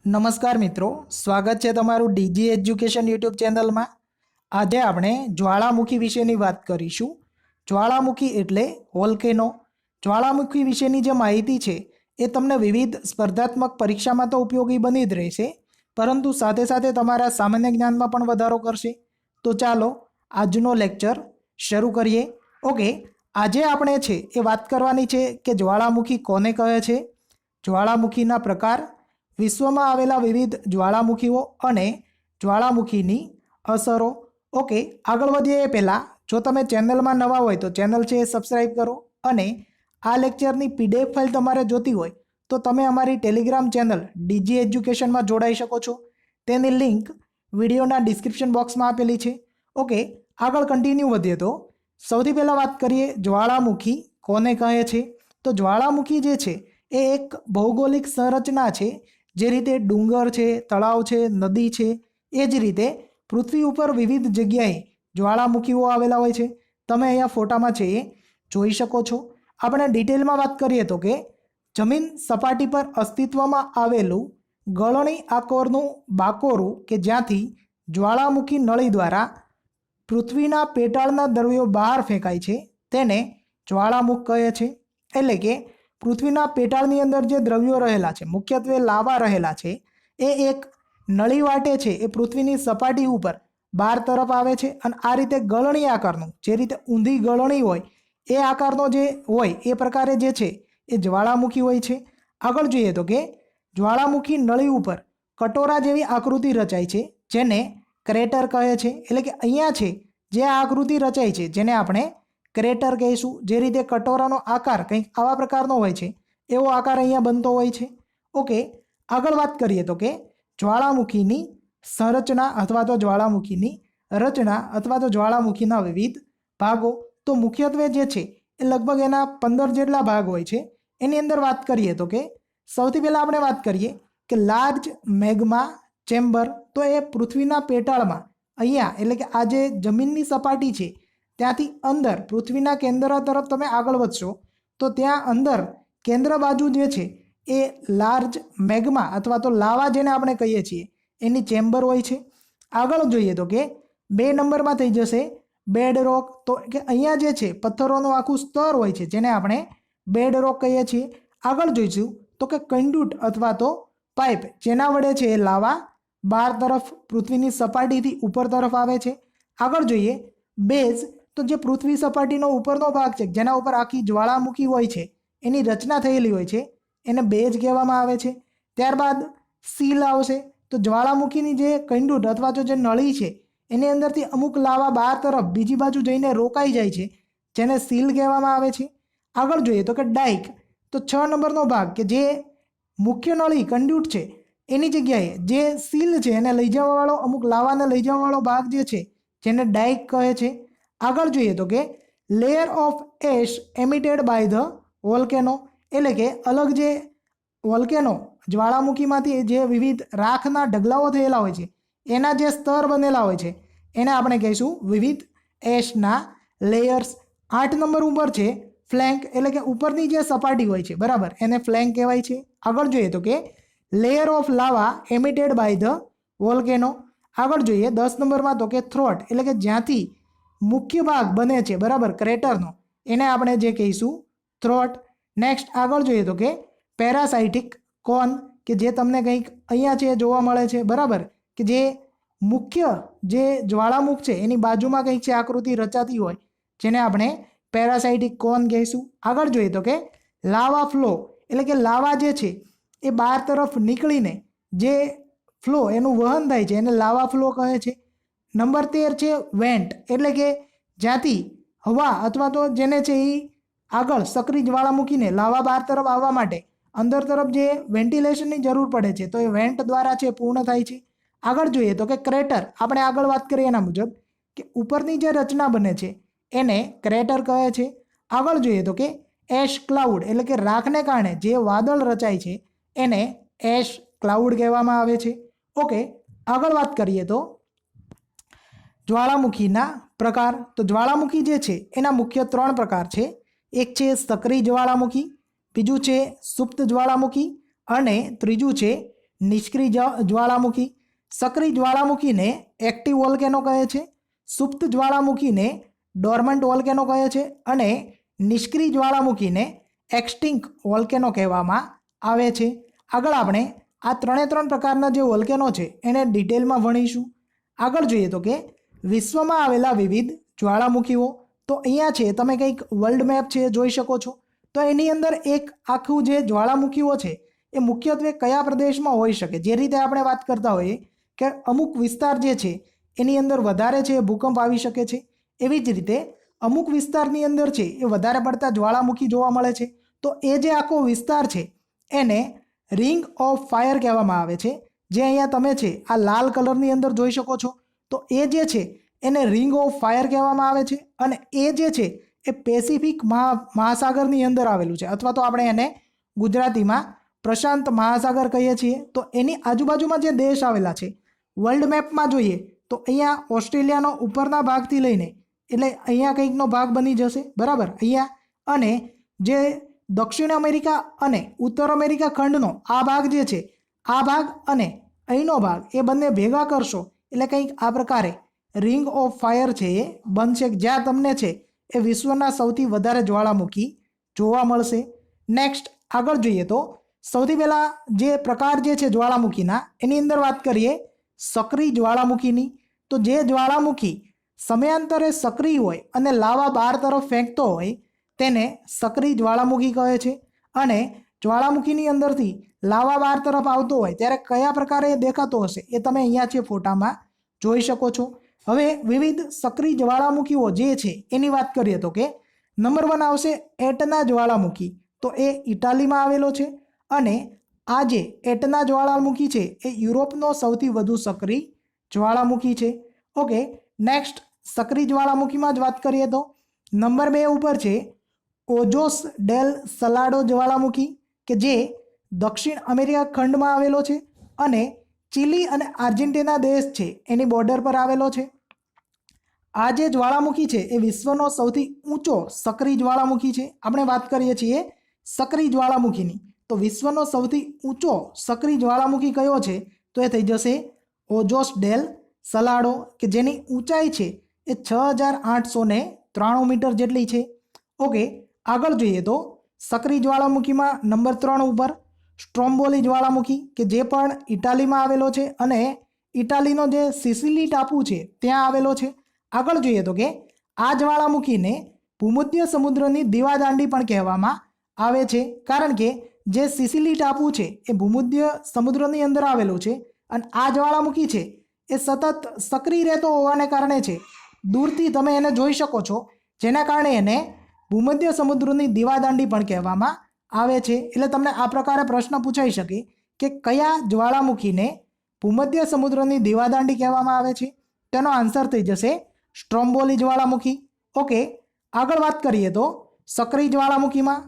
નમસ્કાર મિત્રો, સ્વાગત છે તમારું ડીજી એજ્યુકેશન યુટ્યુબ ચેનલમાં। આજે આપણે જ્વાળામુખી વિશેની વાત કરીશું। જ્વાળામુખી એટલે વોલ્કેનો। જ્વાળામુખી વિશેની જે માહિતી છે એ તમને વિવિધ સ્પર્ધાત્મક પરીક્ષામાં તો ઉપયોગી બની જ રહેશે, પરંતુ સાથે સાથે તમારા સામાન્ય જ્ઞાનમાં પણ વધારો કરશે। તો ચાલો આજનો લેક્ચર શરૂ કરીએ। ઓકે, આજે આપણે છે એ વાત કરવાની છે કે જ્વાળામુખી કોને કહે છે, જ્વાળામુખીના પ્રકાર, વિશ્વમાં આવેલા વિવિધ જ્વાળામુખીઓ અને જ્વાળામુખીની અસરો। ઓકે, આગળ વધીએ એ પહેલાં જો તમે ચેનલમાં નવા હોય તો ચેનલ છે એ સબસ્ક્રાઈબ કરો, અને આ લેક્ચરની પીડીએફ ફાઇલ તમારે જોતી હોય તો તમે અમારી ટેલિગ્રામ ચેનલ ડીજી એજ્યુકેશનમાં જોડાઈ શકો છો। તેની લિંક વિડીયોના ડિસ્ક્રિપ્શન બોક્સમાં આપેલી છે। ઓકે, આગળ કન્ટિન્યુ વધીએ તો સૌથી પહેલાં વાત કરીએ જ્વાળામુખી કોને કહે છે। તો જ્વાળામુખી જે છે એ એક ભૌગોલિક સંરચના છે। જે રીતે ડુંગર છે, તળાવ છે, નદી છે, એ જ રીતે પૃથ્વી ઉપર વિવિધ જગ્યાએ જ્વાળામુખીઓ આવેલા હોય છે। તમે અહીંયા ફોટામાં છે એ જોઈ શકો છો। આપણે ડિટેલમાં વાત કરીએ તો કે જમીન સપાટી પર અસ્તિત્વમાં આવેલું ગળણી આકારનું બાકોરું કે જ્યાંથી જ્વાળામુખી નળી દ્વારા પૃથ્વીના પેટાળના દ્રવ્યો બહાર ફેંકાય છે તેને જ્વાળામુખ કહે છે। એટલે કે પૃથ્વીના પેટાળની અંદર જે દ્રવ્યો રહેલા છે, મુખ્યત્વે લાવા રહેલા છે, એ એક નળી વાટે છે એ પૃથ્વીની સપાટી ઉપર બહાર તરફ આવે છે, અને આ રીતે ગળણી આકારનું, જે રીતે ઊંધી ગળણી હોય એ આકારનો જે હોય એ પ્રકારે જે છે એ જ્વાળામુખી હોય છે। આગળ જોઈએ તો કે જ્વાળામુખી નળી ઉપર કટોરા જેવી આકૃતિ રચાય છે જેને ક્રેટર કહે છે। એટલે કે અહીંયા છે જે આ આકૃતિ રચાય છે જેને આપણે ક્રેટર કહીશું। જે રીતે કટોરાનો આકાર કંઈક આવા પ્રકારનો હોય છે એવો આકાર અહીંયા બનતો હોય છે। ઓકે, આગળ વાત કરીએ તો કે જ્વાળામુખીની સંરચના અથવા તો જ્વાળામુખીની રચના અથવા તો જ્વાળામુખીના વિવિધ ભાગો। તો મુખ્યત્વે જે છે એ લગભગ એના 15 જેટલા ભાગ હોય છે। એની અંદર વાત કરીએ તો કે સૌથી પહેલાં આપણે વાત કરીએ કે લાર્જ મેગ્મા ચેમ્બર। તો એ પૃથ્વીના પેટાળમાં અહીંયા, એટલે કે આ જે જમીનની સપાટી છે ત્યાંથી અંદર પૃથ્વીના કેન્દ્ર તરફ તમે આગળ વધશો તો ત્યાં અંદર કેન્દ્ર બાજુ જે છે એ લાર્જ મેગ્મા અથવા તો લાવા જેને આપણે કહીએ છીએ એની ચેમ્બર હોય છે। આગળ જોઈએ તો કે 2 નંબરમાં થઈ જશે બેડ રોક। તો કે અહીંયા જે છે પથ્થરોનું આખું સ્તર હોય છે જેને આપણે બેડ રોક કહીએ છીએ। આગળ જોઈશું તો કે કંડ્યુટ અથવા તો પાઇપ, જેના વડે છે એ લાવા બહાર તરફ પૃથ્વીની સપાટીથી ઉપર તરફ આવે છે। આગળ જોઈએ બેઝ। તો જે પૃથ્વી સપાટીનો ઉપરનો ભાગ છે જેના ઉપર આખી જ્વાળામુખી હોય છે એની રચના થયેલી હોય છે એને બેઝ કહેવામાં આવે છે। ત્યારબાદ સીલ આવશે। તો જ્વાળામુખીની જે કંડ્યુટ અથવા તો જે નળી છે એની અંદરથી અમુક લાવા બહાર તરફ બીજી બાજુ જઈને રોકાઈ જાય છે જેને સીલ કહેવામાં આવે છે। આગળ જોઈએ તો કે ડાઇક। તો 6 નંબરનો ભાગ કે જે મુખ્ય નળી કંડ્યુટ છે એની જગ્યાએ જે સીલ છે એને લઈ જવાવાળો, અમુક લાવાને લઈ જવાવાળો ભાગ જે છે જેને ડાઇક કહે છે। આગળ જોઈએ તો કે layer of ash emitted by the volcano. એટલે કે અલગ જે વોલ્કેનો જ્વાળામુખીમાંથી જે વિવિધ રાખના ઢગલાઓ થયેલા હોય છે એના જે સ્તર બનેલા હોય છે એને આપણે કહીશું વિવિધ એશના લેયર્સ। 8 નંબર ઉપર છે ફ્લેન્ક। એટલે કે ઉપરની જે સપાટી હોય છે, બરાબર, એને ફ્લેન્ક કહેવાય છે। આગળ જોઈએ તો કે લેયર ઓફ લાવા એમિટેડ બાય ધ વોલ્કેનો। આગળ જોઈએ 10 નંબરમાં તો કે થ્રોટ। એટલે કે જ્યાંથી મુખ્ય ભાગ બને છે, બરાબર, ક્રેટરનો, એને આપણે જે કહીશું થ્રોટ। નેક્સ્ટ આગળ જોઈએ તો કે પેરાસાઇટિક કોન, કે જે તમને કંઈક અહીંયા છે જોવા મળે છે, બરાબર, કે જે મુખ્ય જે જ્વાળામુખ છે એની બાજુમાં કંઈક છે આકૃતિ રચાતી હોય જેને આપણે પેરાસાઇટિક કોન કહીશું। આગળ જોઈએ તો કે લાવા ફ્લો। એટલે કે લાવા જે છે એ બહાર તરફ નીકળીને જે ફ્લો એનું વહન થાય છે એને લાવા ફ્લો કહે છે। નંબર 13 છે વેન્ટ। એટલે કે જ્યાંથી હવા અથવા તો જેને છે એ આગળ સક્રિય જ્વાળામુખીને લાવા બહાર તરફ આવવા માટે અંદર તરફ જે વેન્ટિલેશનની જરૂર પડે છે તો એ વેન્ટ દ્વારા છે પૂર્ણ થાય છે। આગળ જોઈએ તો કે ક્રેટર। આપણે આગળ વાત કરીએ એના મુજબ કે ઉપરની જે રચના બને છે એને ક્રેટર કહે છે। આગળ જોઈએ તો કે એશ ક્લાઉડ। એટલે કે રાખને કારણે જે વાદળ રચાય છે એને એશ ક્લાઉડ કહેવામાં આવે છે। ઓકે, આગળ વાત કરીએ તો જ્વાળામુખીના પ્રકાર। તો જ્વાળામુખી જે છે એના મુખ્ય 3 પ્રકાર છે। એક છે સક્રિય જ્વાળામુખી, બીજું છે સુપ્ત જ્વાળામુખી, અને ત્રીજું છે નિષ્ક્રિય જ્વાળામુખી. સક્રિય જ્વાળામુખીને એક્ટિવ વોલ્કેનો કહે છે. સુપ્ત જ્વાળામુખીને ડોર્મન્ટ વોલ્કેનો કહે છે અને નિષ્ક્રિય જ્વાળામુખીને એક્સટિંક્ટ વોલ્કેનો કહેવામાં આવે છે. આગળ આપણે આ ત્રણ પ્રકારના જે વોલ્કેનો છે એને ડિટેલમાં ભણીશું. આગળ જોઈએ તો કે વિશ્વમાં આવેલા વિવિધ જ્વાળામુખીઓ. તો અહીંયા છે તમે કંઈક વર્લ્ડ મેપ છે જોઈ શકો છો. તો એની અંદર એક આખું જે જ્વાળામુખીઓ છે એ મુખ્યત્વે કયા પ્રદેશમાં હોઈ શકે. જે રીતે આપણે વાત કરતા હોઈએ કે અમુક વિસ્તાર જે છે એની અંદર વધારે છે ભૂકંપ આવી શકે છે, એવી જ રીતે અમુક વિસ્તારની અંદર છે એ વધારે પડતા જ્વાળામુખી જોવા મળે છે. તો એ જે આખો વિસ્તાર છે એને રિંગ ઓફ ફાયર કહેવામાં આવે છે. જે અહીંયા તમે છે આ લાલ કલરની અંદર જોઈ શકો છો. તો એ જે છે એને રિંગ ઓફ ફાયર કહેવામાં આવે છે અને એ જે છે એ પેસિફિક મહાસાગરની અંદર આવેલું છે, અથવા તો આપણે એને ગુજરાતીમાં પ્રશાંત મહાસાગર કહીએ છીએ. તો એની આજુબાજુમાં જે દેશ આવેલા છે વર્લ્ડ મેપમાં જોઈએ તો અહીંયા ઓસ્ટ્રેલિયાનો ઉપરના ભાગથી લઈને એટલે અહીંયા કંઈકનો ભાગ બની જશે, બરાબર, અહીંયા. અને જે દક્ષિણ અમેરિકા અને ઉત્તર અમેરિકા ખંડનો આ ભાગ જે છે, આ ભાગ અને અહીંનો ભાગ એ બંને ભેગા કરશો એટલે કંઈક આ પ્રકારે રિંગ ઓફ ફાયર છે એ બનશે, જ્યાં તમને છે એ વિશ્વના સૌથી વધારે જ્વાળામુખી જોવા મળશે. નેક્સ્ટ આગળ જોઈએ તો સૌથી પહેલાં જે પ્રકાર જે છે જ્વાળામુખીના એની અંદર વાત કરીએ સક્રિય જ્વાળામુખીની. તો જે જ્વાળામુખી સમયાંતરે સક્રિય હોય અને લાવા બહાર તરફ ફેંકતો હોય તેને સક્રિય જ્વાળામુખી કહે છે. અને જ્વાળામુખીની અંદરથી લાવા બહાર તરફ આવતો હોય ત્યારે કયા પ્રકારે દેખાતો હશે એ તમે અહીંયા છે ફોટામાં જોઈ શકો છો. હવે વિવિધ સક્રિય જ્વાળામુખીઓ જે છે એની વાત કરીએ તો કે નંબર 1 આવશે એટના જ્વાળામુખી. તો એ ઇટાલીમાં આવેલો છે અને આ જે એટના જ્વાળામુખી છે એ યુરોપનો સૌથી વધુ સક્રિય જ્વાળામુખી છે. ઓકે, નેક્સ્ટ સક્રિય જ્વાળામુખીમાં જ વાત કરીએ તો નંબર 2 ઉપર છે ઓજોસ ડેલ સલાડો જ્વાળામુખી કે જે દક્ષિણ અમેરિકા ખંડમાં આવેલો છે અને ચીલી અને આર્જેન્ટિના દેશ છે એની બોર્ડર પર આવેલો છે. આ જે જ્વાળામુખી છે એ વિશ્વનો સૌથી ઊંચો સક્રિય જ્વાળામુખી છે. આપણે વાત કરીએ છીએ સક્રિય જ્વાળામુખીની, તો વિશ્વનો સૌથી ઊંચો સક્રિય જ્વાળામુખી કયો છે તો એ થઈ જશે ઓજોસ ડેલ સલાડો કે જેની ઊંચાઈ છે એ 6893 મીટર જેટલી છે. ઓકે, આગળ જોઈએ તો સક્રિય જ્વાળામુખીમાં નંબર 3 ઉપર સ્ટ્રોમ્બોલી જ્વાળામુખી કે જે પણ ઇટાલીમાં આવેલો છે અને ઇટાલીનો જે સિસિલી ટાપુ છે ત્યાં આવેલો છે. આગળ જોઈએ તો કે આ જ્વાળામુખીને ભૂમધ્ય સમુદ્રની દીવાદાંડી પણ કહેવામાં આવે છે, કારણ કે જે સિસિલી ટાપુ છે એ ભૂમધ્ય સમુદ્રની અંદર આવેલું છે અને આ જ્વાળામુખી છે એ સતત સક્રિય રહેતો હોવાને કારણે છે દૂરથી તમે એને જોઈ શકો છો, જેના કારણે એને ભૂમધ્ય સમુદ્રની દીવાદાંડી પણ કહેવામાં આવે છે. એટલે તમને આ પ્રકારે પ્રશ્ન પૂછાઈ શકે કે કયા જ્વાળામુખીને ભૂમધ્ય સમુદ્રની દીવાદાંડી કહેવામાં આવે છે? તેનો આન્સર થઈ જશે સ્ટ્રોમ્બોલી જ્વાળામુખી. ઓકે, આગળ વાત કરીએ તો સક્રિય જ્વાળામુખીમાં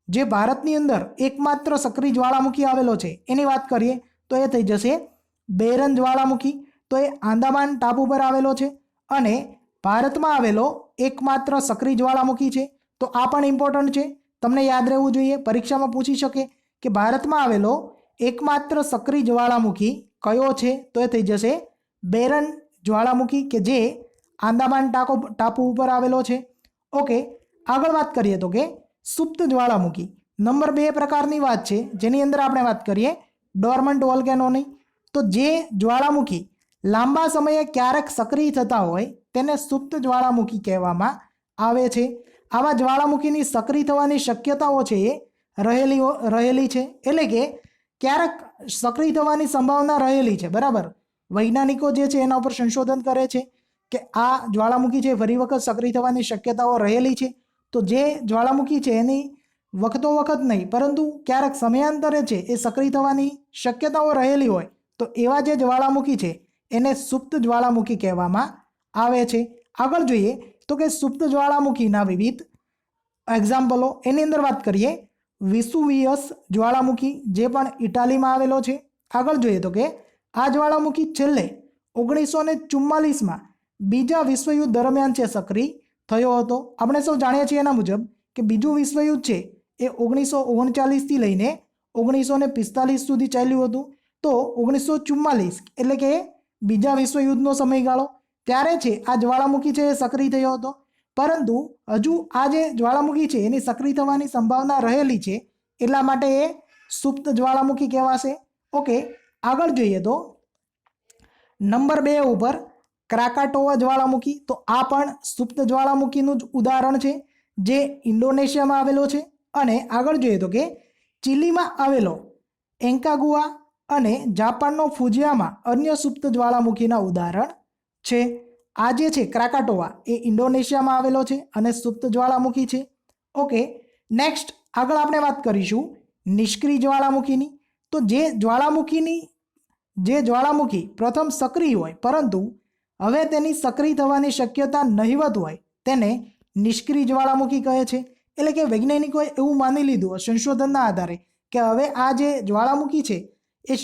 જે ભારતની અંદર એકમાત્ર સક્રિય જ્વાળામુખી આવેલો છે એની વાત કરીએ તો એ થઈ જશે બેરન જ્વાળામુખી. તો એ આંદામાન ટાપુ પર આવેલો છે અને ભારતમાં આવેલો એકમાત્ર સક્રિય જ્વાળામુખી છે. તો આ પણ ઇમ્પોર્ટન્ટ છે, તમને યાદ રહેવું જોઈએ, પરીક્ષામાં પૂછી શકે કે ભારતમાં આવેલો એકમાત્ર સક્રિય જ્વાળામુખી કયો છે તો એ થઈ જશે બેરન જ્વાળામુખી કે જે આંદામાન ટાપુ ઉપર આવેલો છે. ઓકે, આગળ વાત કરીએ તો કે સુપ્ત જ્વાળામુખી નંબર 2 પ્રકારની વાત છે જેની અંદર આપણે વાત કરીએ ડોર્મન્ટ વોલ્કેનોની. તો જે જ્વાળામુખી લાંબા સમયે ક્યારેક સક્રિય થતા હોય તેને સુપ્ત જ્વાળામુખી કહેવામાં આવે છે. આવા જ્વાળામુખીની સક્રિય થવાની શક્યતાઓ છે એ રહેલી છે, એટલે કે ક્યારેક સક્રિય થવાની સંભાવના રહેલી છે, બરાબર. વૈજ્ઞાનિકો જે છે એના ઉપર સંશોધન કરે છે કે આ જ્વાળામુખી છે ફરી વખત સક્રિય થવાની શક્યતાઓ રહેલી છે. તો જે જ્વાળામુખી છે એની વખતો વખત નહીં પરંતુ ક્યારેક સમયાંતરે છે એ સક્રિય થવાની શક્યતાઓ રહેલી હોય તો એવા જે જ્વાળામુખી છે એને સુપ્ત જ્વાળામુખી કહેવામાં આવે છે. આગળ જોઈએ તો કે સુપ્ત જ્વાળામુખીના વિવિધ એક્ઝામ્પલો એની અંદર વાત કરીએ વિસુવિયસ જ્વાળામુખી જે પણ ઇટાલીમાં આવેલો છે. આગળ જોઈએ તો કે આ જ્વાળામુખી છેલ્લે 1944માં બીજા વિશ્વયુદ્ધ દરમિયાન છે સક્રિય થયો હતો. આપણે સૌ જાણીએ છીએ એના મુજબ કે બીજું વિશ્વયુદ્ધ છે એ 1939થી લઈને 1945 સુધી ચાલ્યું હતું. તો 1944 એટલે કે બીજા વિશ્વયુદ્ધનો સમયગાળો, ત્યારે છે આ જ્વાળામુખી છે એ સક્રિય થયો હતો. પરંતુ હજુ આ જે જ્વાળામુખી છે એની સક્રિય થવાની સંભાવના રહેલી છે, એટલા માટે એ સુપ્ત જ્વાળામુખી કહેવાશે. ઓકે, આગળ જોઈએ તો નંબર 2 ઉપર ક્રાકાટોવા જ્વાળામુખી. તો આ પણ સુપ્ત જ્વાળામુખીનું જ ઉદાહરણ છે, જે ઇન્ડોનેશિયામાં આવેલો છે. અને આગળ જોઈએ તો કે ચીલીમાં આવેલો એન્કાગુઆ અને જાપાનનો ફુજિયામાં અન્ય સુપ્ત જ્વાળામુખીના ઉદાહરણ છે. આ જે છે ક્રાકાટોવા એ ઇન્ડોનેશિયામાં આવેલો છે અને સુપ્ત જ્વાળામુખી છે. ઓકે, નેક્સ્ટ આગળ આપણે વાત કરીશું નિષ્ક્રિય જ્વાળામુખીની. તો જે જ્વાળામુખી પ્રથમ સક્રિય હોય પરંતુ હવે તેની સક્રિય થવાની શક્યતા નહિવત હોય તેને નિષ્ક્રિય જ્વાળામુખી કહે છે. એટલે કે વૈજ્ઞાનિકોએ એવું માની લીધું સંશોધનના આધારે કે હવે આ જે જ્વાળામુખી છે એ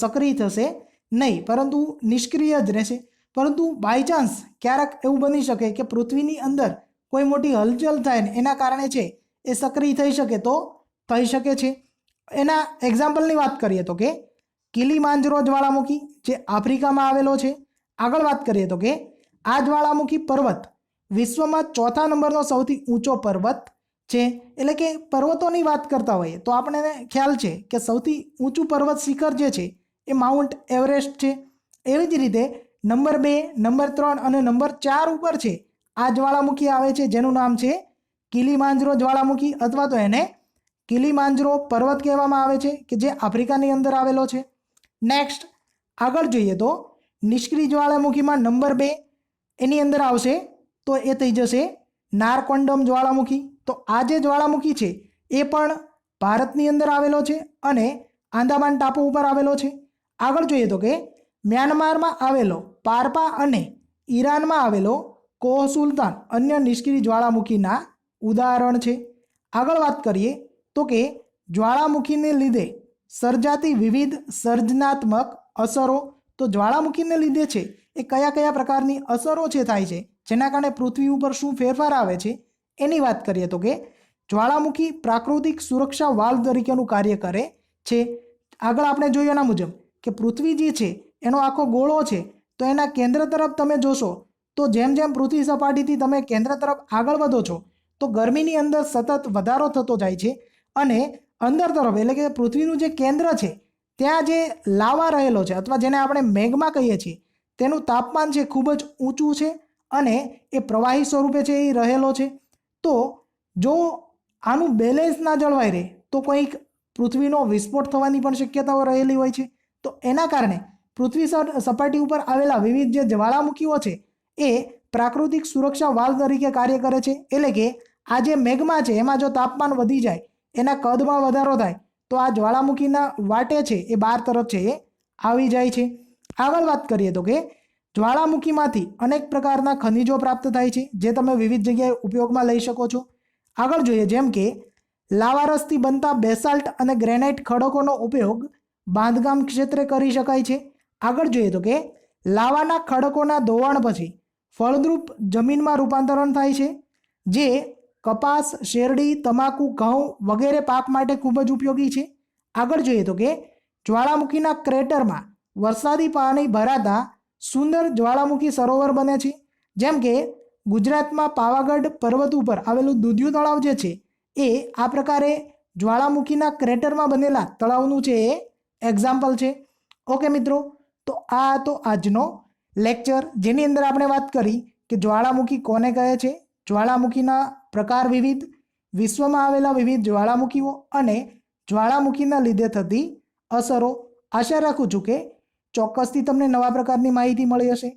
સક્રિય થશે નહીં, પરંતુ નિષ્ક્રિય જ રહેશે. પરંતુ બાયચાન્સ ક્યારેક એવું બની શકે કે પૃથ્વીની અંદર કોઈ મોટી હલચલ થાય ને એના કારણે છે એ સક્રિય થઈ શકે, તો થઈ શકે છે. એના એક્ઝામ્પલની વાત કરીએ તો કે કિલીમાંજરો જ્વાળામુખી જે આફ્રિકામાં આવેલો છે. આગળ વાત કરીએ તો કે આ જ્વાળામુખી પર્વત વિશ્વમાં 4થા નંબરનો સૌથી ઊંચો પર્વત છે. એટલે કે પર્વતોની વાત કરતા હોઈએ તો આપણને ખ્યાલ છે કે સૌથી ઊંચું પર્વત શિખર જે છે એ માઉન્ટ એવરેસ્ટ છે. એવી જ રીતે નંબર 2, નંબર 3 અને નંબર 4 ઉપર છે આ જ્વાળામુખી આવે છે, જેનું નામ છે કિલીમાંજરો જ્વાળામુખી, અથવા તો એને કિલીમાંજરો પર્વત કહેવામાં આવે છે, કે જે આફ્રિકાની અંદર આવેલો છે. નેક્સ્ટ આગળ જોઈએ તો નિષ્ક્રિય જ્વાળામુખીમાં નંબર 2 એની અંદર આવશે તો એ થઈ જશે નારકોન્ડમ જ્વાળામુખી. તો આ જે જ્વાળામુખી છે એ પણ ભારતની અંદર આવેલો છે અને આંદામાન ટાપુ ઉપર આવેલો છે. આગળ જોઈએ તો કે મ્યાનમારમાં આવેલો પારપા અને ઈરાનમાં આવેલો કોહ સુલતાન અન્ય નિષ્ક્રિય જ્વાળામુખીના ઉદાહરણ છે. આગળ વાત કરીએ તો કે જ્વાળામુખીને લીધે સર્જાતી વિવિધ સર્જનાત્મક અસરો. તો જ્વાળામુખીને લીધે છે એ કયા કયા પ્રકારની અસરો છે થાય છે, જેના કારણે પૃથ્વી ઉપર શું ફેરફાર આવે છે એની વાત કરીએ તો કે જ્વાળામુખી પ્રાકૃતિક સુરક્ષા વાલ્વ તરીકેનું કાર્ય કરે છે. આગળ આપણે જોયું એના મુજબ કે પૃથ્વી જે છે એનો આખો ગોળો છે, તો એના કેન્દ્ર તરફ તમે જોશો તો જેમ જેમ પૃથ્વી સપાટીથી તમે કેન્દ્ર તરફ આગળ વધો છો તો ગરમીની અંદર સતત વધારો થતો જાય છે. અને અંદર તરફ એટલે કે પૃથ્વીનું જે કેન્દ્ર છે ત્યાં જે લાવા રહેલો છે અથવા જેને આપણે મેગ્મા કહીએ છીએ તેનું તાપમાન છે ખૂબ જ ઊંચું છે અને એ પ્રવાહી સ્વરૂપે છે એ રહેલો છે. તો જો આનું બેલેન્સ ના જળવાઈ રહે તો કંઈક પૃથ્વીનો વિસ્ફોટ થવાની પણ શક્યતાઓ રહેલી હોય છે. તો એના કારણે પૃથ્વી સપાટી ઉપર આવેલા વિવિધ જે જ્વાળામુખીઓ છે એ પ્રાકૃતિક સુરક્ષા વાલ્વ તરીકે કાર્ય કરે છે. એટલે કે આ જે મેગ્મા છે એમાં જો તાપમાન વધી જાય, એના કદમાં વધારો થાય તો આ જ્વાળામુખીના વાટે છે એ બહાર તરફ છે એ આવી જાય છે. આગળ વાત કરીએ તો કે જ્વાળામુખીમાંથી અનેક પ્રકારના ખનિજો પ્રાપ્ત થાય છે, જે તમે વિવિધ જગ્યાએ ઉપયોગમાં લઈ શકો છો. આગળ જોઈએ જેમ કે લાવારસથી બનતા બેસાલ્ટ અને ગ્રેનાઇટ ખડકોનો ઉપયોગ બાંધકામ ક્ષેત્રે કરી શકાય છે. આગળ જોઈએ તો કે લાવાના ખડકોના ધોવાણ પછી ફળદ્રુપ જમીનમાં રૂપાંતરણ થાય છે, જે કપાસ, શેરડી, તમાકુ, ઘઉં વગેરે પાક માટે ખૂબ જ ઉપયોગી છે. આગળ જોઈએ તો કે જ્વાળામુખીના ક્રેટરમાં વરસાદી પાણી ભરાતા સુંદર જ્વાળામુખી સરોવર બને છે. જેમ કે ગુજરાતમાં પાવાગઢ પર્વત ઉપર આવેલું દૂધિયું તળાવ જે છે એ આ પ્રકારે જ્વાળામુખીના ક્રેટરમાં બનેલા તળાવનું છે એ એક્ઝામ્પલ છે. ઓકે મિત્રો, તો આ હતો આજનો લેક્ચર, જેની અંદર આપણે વાત કરી કે જ્વાળામુખી કોને કહે છે, જ્વાળામુખીના પ્રકાર વિવિધ, વિશ્વમાં આવેલા વિવિધ જ્વાળામુખીઓ અને જ્વાળામુખીના લીધે થતી અસરો. આશા રાખું છું કે ચોક્કસથી તમને નવા પ્રકારની માહિતી મળી હશે.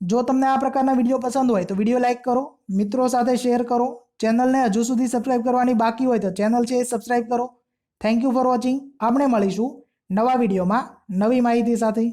જો તમને આ પ્રકારના વિડીયો પસંદ હોય તો વિડીયો લાઇક કરો, મિત્રો સાથે શેર કરો, ચેનલને હજુ સુધી સબસ્ક્રાઇબ કરવાની બાકી હોય તો ચેનલ છે એ સબસ્ક્રાઇબ કરો. Thank you for watching. આપણે મળીશું નવા વિડીયોમાં નવી માહિતી સાથે.